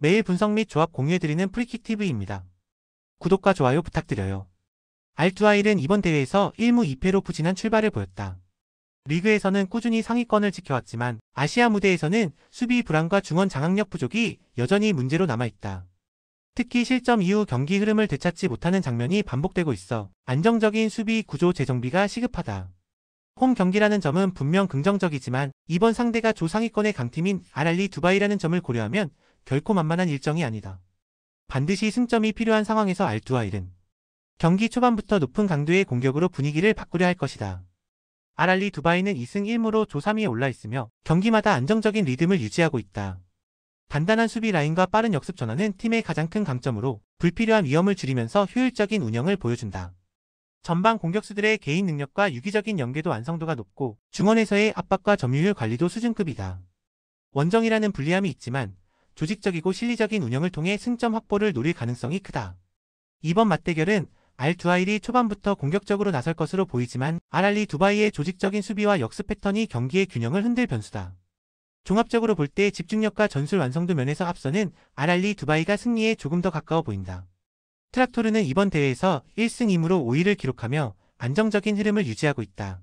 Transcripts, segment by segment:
매일 분석 및 조합 공유해드리는 프리킥 TV입니다. 구독과 좋아요 부탁드려요. 알투아일은 이번 대회에서 1무 2패로 부진한 출발을 보였다. 리그에서는 꾸준히 상위권을 지켜왔지만 아시아 무대에서는 수비 불안과 중원 장악력 부족이 여전히 문제로 남아있다. 특히 실점 이후 경기 흐름을 되찾지 못하는 장면이 반복되고 있어 안정적인 수비 구조 재정비가 시급하다. 홈 경기라는 점은 분명 긍정적이지만 이번 상대가 조상위권의 강팀인 알알리 두바이라는 점을 고려하면 결코 만만한 일정이 아니다. 반드시 승점이 필요한 상황에서 알투아일은 경기 초반부터 높은 강도의 공격으로 분위기를 바꾸려 할 것이다. 알알리 두바이는 2승 1무로 조 3위에 올라있으며 경기마다 안정적인 리듬을 유지하고 있다. 단단한 수비 라인과 빠른 역습 전환은 팀의 가장 큰 강점으로 불필요한 위험을 줄이면서 효율적인 운영을 보여준다. 전방 공격수들의 개인 능력과 유기적인 연계도 완성도가 높고 중원에서의 압박과 점유율 관리도 수준급이다. 원정이라는 불리함이 있지만 조직적이고 실리적인 운영을 통해 승점 확보를 노릴 가능성이 크다. 이번 맞대결은 알투아일이 초반부터 공격적으로 나설 것으로 보이지만 알알리 두바이의 조직적인 수비와 역습 패턴이 경기의 균형을 흔들 변수다. 종합적으로 볼 때 집중력과 전술 완성도 면에서 앞서는 알알리 두바이가 승리에 조금 더 가까워 보인다. 트락토르는 이번 대회에서 1승 2무로 5위를 기록하며 안정적인 흐름을 유지하고 있다.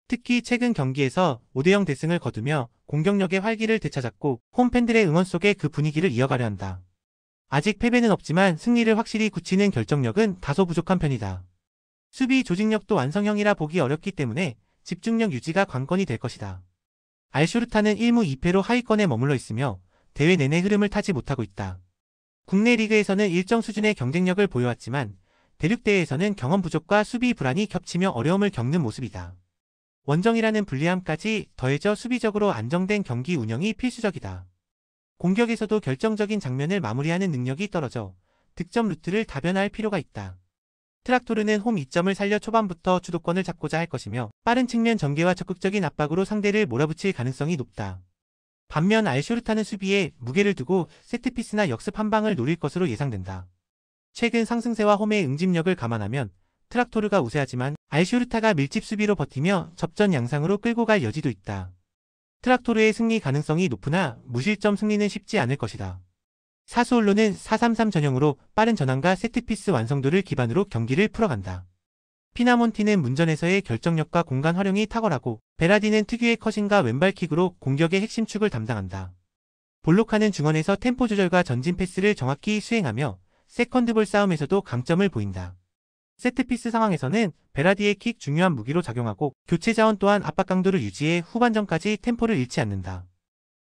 특히 최근 경기에서 5대0 대승을 거두며 공격력의 활기를 되찾았고 홈팬들의 응원 속에 그 분위기를 이어가려 한다. 아직 패배는 없지만 승리를 확실히 굳히는 결정력은 다소 부족한 편이다. 수비 조직력도 완성형이라 보기 어렵기 때문에 집중력 유지가 관건이 될 것이다. 알쇼르타는 1무 2패로 하위권에 머물러 있으며 대회 내내 흐름을 타지 못하고 있다. 국내 리그에서는 일정 수준의 경쟁력을 보여왔지만 대륙대회에서는 경험 부족과 수비 불안이 겹치며 어려움을 겪는 모습이다. 원정이라는 불리함까지 더해져 수비적으로 안정된 경기 운영이 필수적이다. 공격에서도 결정적인 장면을 마무리하는 능력이 떨어져 득점 루트를 다변화할 필요가 있다. 트락토르는 홈 이점을 살려 초반부터 주도권을 잡고자 할 것이며 빠른 측면 전개와 적극적인 압박으로 상대를 몰아붙일 가능성이 높다. 반면 알쇼르타는 수비에 무게를 두고 세트피스나 역습 한 방을 노릴 것으로 예상된다. 최근 상승세와 홈의 응집력을 감안하면 트락토르가 우세하지만 알쇼르타가 밀집 수비로 버티며 접전 양상으로 끌고 갈 여지도 있다. 트락토르의 승리 가능성이 높으나 무실점 승리는 쉽지 않을 것이다. 사수올로는 4-3-3 전형으로 빠른 전환과 세트피스 완성도를 기반으로 경기를 풀어간다. 피나몬티는 문전에서의 결정력과 공간 활용이 탁월하고 베라디는 특유의 컷인과 왼발킥으로 공격의 핵심 축을 담당한다. 볼로카는 중원에서 템포 조절과 전진 패스를 정확히 수행하며 세컨드볼 싸움에서도 강점을 보인다. 세트피스 상황에서는 베라디의 킥 중요한 무기로 작용하고 교체 자원 또한 압박 강도를 유지해 후반전까지 템포를 잃지 않는다.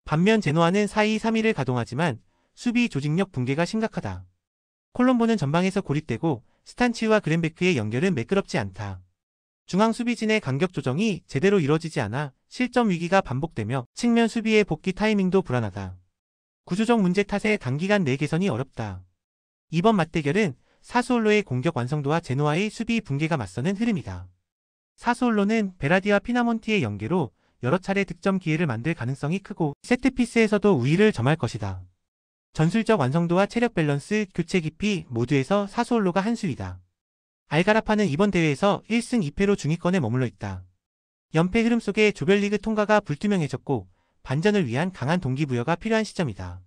반면 제노아는 4-2-3-1을 가동하지만 수비 조직력 붕괴가 심각하다. 콜롬보는 전방에서 고립되고 스탄치우와 그랜베크의 연결은 매끄럽지 않다. 중앙 수비진의 간격 조정이 제대로 이뤄지지 않아 실점 위기가 반복되며 측면 수비의 복귀 타이밍도 불안하다. 구조적 문제 탓에 단기간 내 개선이 어렵다. 이번 맞대결은 사수올로의 공격 완성도와 제노아의 수비 붕괴가 맞서는 흐름이다. 사수올로는 베라디와 피나몬티의 연계로 여러 차례 득점 기회를 만들 가능성이 크고 세트피스에서도 우위를 점할 것이다. 전술적 완성도와 체력 밸런스, 교체 깊이 모두에서 사수올로가 한 수위다. 알가라파는 이번 대회에서 1승 2패로 중위권에 머물러 있다. 연패 흐름 속에 조별리그 통과가 불투명해졌고 반전을 위한 강한 동기부여가 필요한 시점이다.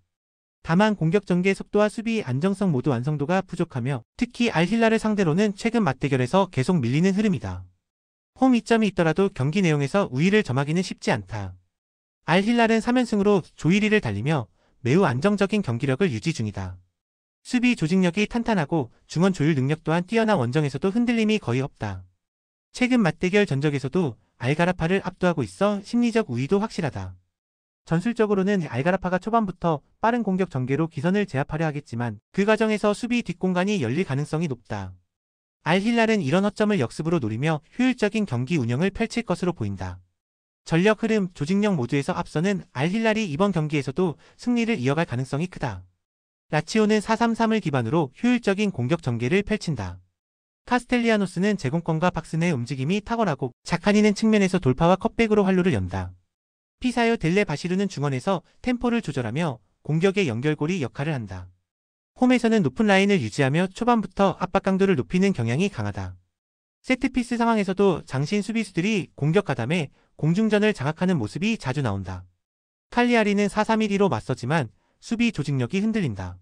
다만 공격 전개 속도와 수비 안정성 모두 완성도가 부족하며 특히 알힐라를 상대로는 최근 맞대결에서 계속 밀리는 흐름이다. 홈 이점이 있더라도 경기 내용에서 우위를 점하기는 쉽지 않다. 알힐랄은 3연승으로 조 1위를 달리며 매우 안정적인 경기력을 유지 중이다. 수비 조직력이 탄탄하고 중원 조율 능력 또한 뛰어난 원정에서도 흔들림이 거의 없다. 최근 맞대결 전적에서도 알가라파를 압도하고 있어 심리적 우위도 확실하다. 전술적으로는 알가라파가 초반부터 빠른 공격 전개로 기선을 제압하려 하겠지만 그 과정에서 수비 뒷공간이 열릴 가능성이 높다. 알힐랄은 이런 허점을 역습으로 노리며 효율적인 경기 운영을 펼칠 것으로 보인다. 전력 흐름, 조직력 모두에서 앞서는 알힐랄이 이번 경기에서도 승리를 이어갈 가능성이 크다. 라치오는 4-3-3을 기반으로 효율적인 공격 전개를 펼친다. 카스텔리아노스는 제공권과 박스 내 움직임이 탁월하고 자카니는 측면에서 돌파와 컷백으로 활로를 연다. 피사요 델레 바시르는 중원에서 템포를 조절하며 공격의 연결고리 역할을 한다. 홈에서는 높은 라인을 유지하며 초반부터 압박 강도를 높이는 경향이 강하다. 세트피스 상황에서도 장신 수비수들이 공격 가담에 공중전을 장악하는 모습이 자주 나온다. 칼리아리는 4-3-1-2로 맞서지만 수비 조직력이 흔들린다.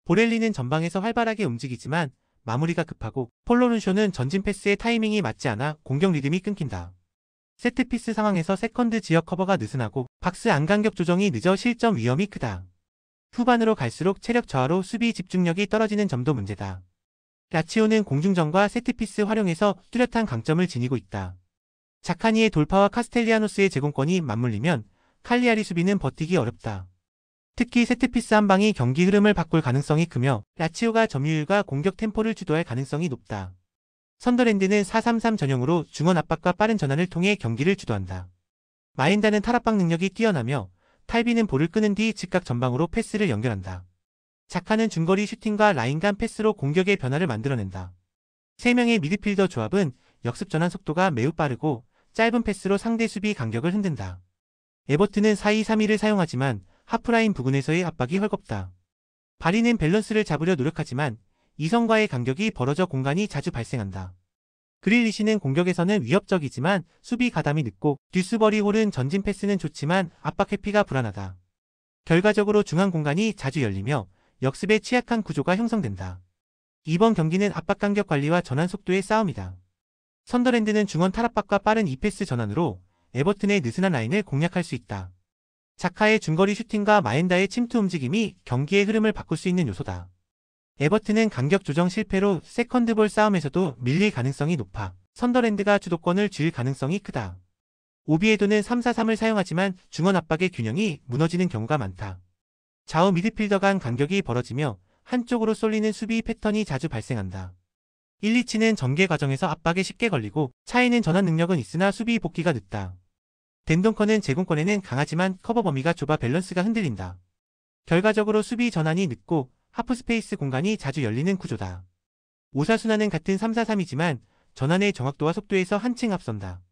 보렐리는 전방에서 활발하게 움직이지만 마무리가 급하고 폴로룬쇼는 전진 패스의 타이밍이 맞지 않아 공격 리듬이 끊긴다. 세트피스 상황에서 세컨드 지역 커버가 느슨하고 박스 안 간격 조정이 늦어 실점 위험이 크다. 후반으로 갈수록 체력 저하로 수비 집중력이 떨어지는 점도 문제다. 라치오는 공중전과 세트피스 활용해서 뚜렷한 강점을 지니고 있다. 자카니의 돌파와 카스텔리아노스의 제공권이 맞물리면 칼리아리 수비는 버티기 어렵다. 특히 세트피스 한 방이 경기 흐름을 바꿀 가능성이 크며 라치오가 점유율과 공격 템포를 주도할 가능성이 높다. 선더랜드는 4-3-3 전형으로 중원 압박과 빠른 전환을 통해 경기를 주도한다. 마엔다는 탈압박 능력이 뛰어나며 탈비는 볼을 끄는 뒤 즉각 전방으로 패스를 연결한다. 자카는 중거리 슈팅과 라인 간 패스로 공격의 변화를 만들어낸다. 3명의 미드필더 조합은 역습 전환 속도가 매우 빠르고 짧은 패스로 상대 수비 간격을 흔든다. 에버튼은 4-2-3-1을 사용하지만 하프라인 부근에서의 압박이 헐겁다. 바리는 밸런스를 잡으려 노력하지만 이성과의 간격이 벌어져 공간이 자주 발생한다. 그릴리시는 공격에서는 위협적이지만 수비 가담이 늦고 듀스버리 홀은 전진 패스는 좋지만 압박 회피가 불안하다. 결과적으로 중앙 공간이 자주 열리며 역습에 취약한 구조가 형성된다. 이번 경기는 압박 간격 관리와 전환 속도의 싸움이다. 선더랜드는 중원 탈압박과 빠른 이패스 전환으로 에버튼의 느슨한 라인을 공략할 수 있다. 자카의 중거리 슈팅과 마엔다의 침투 움직임이 경기의 흐름을 바꿀 수 있는 요소다. 에버튼은 간격 조정 실패로 세컨드볼 싸움에서도 밀릴 가능성이 높아 선더랜드가 주도권을 쥘 가능성이 크다. 오비에도는 3-4-3을 사용하지만 중원 압박의 균형이 무너지는 경우가 많다. 좌우 미드필더 간 간격이 벌어지며 한쪽으로 쏠리는 수비 패턴이 자주 발생한다. 1-2치는 전개 과정에서 압박에 쉽게 걸리고 차이는 전환 능력은 있으나 수비 복귀가 늦다. 덴동커는 제공권에는 강하지만 커버 범위가 좁아 밸런스가 흔들린다. 결과적으로 수비 전환이 늦고 하프스페이스 공간이 자주 열리는 구조다. 오사수나는 같은 3-4-3이지만 전환의 정확도와 속도에서 한층 앞선다.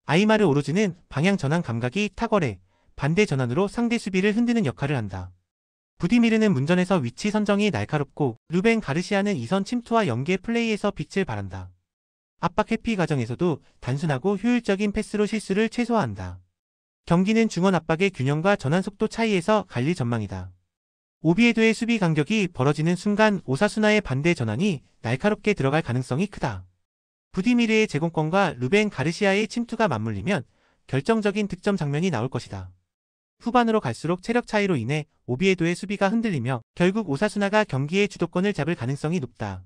아이마르 오로즈는 방향 전환 감각이 탁월해 반대 전환으로 상대 수비를 흔드는 역할을 한다. 부디미르는 문전에서 위치 선정이 날카롭고 루벤 가르시아는 이선 침투와 연계 플레이에서 빛을 발한다. 압박 회피 과정에서도 단순하고 효율적인 패스로 실수를 최소화한다. 경기는 중원 압박의 균형과 전환 속도 차이에서 갈릴 전망이다. 오비에도의 수비 간격이 벌어지는 순간 오사수나의 반대 전환이 날카롭게 들어갈 가능성이 크다. 부디미르의 제공권과 루벤 가르시아의 침투가 맞물리면 결정적인 득점 장면이 나올 것이다. 후반으로 갈수록 체력 차이로 인해 오비에도의 수비가 흔들리며 결국 오사수나가 경기의 주도권을 잡을 가능성이 높다.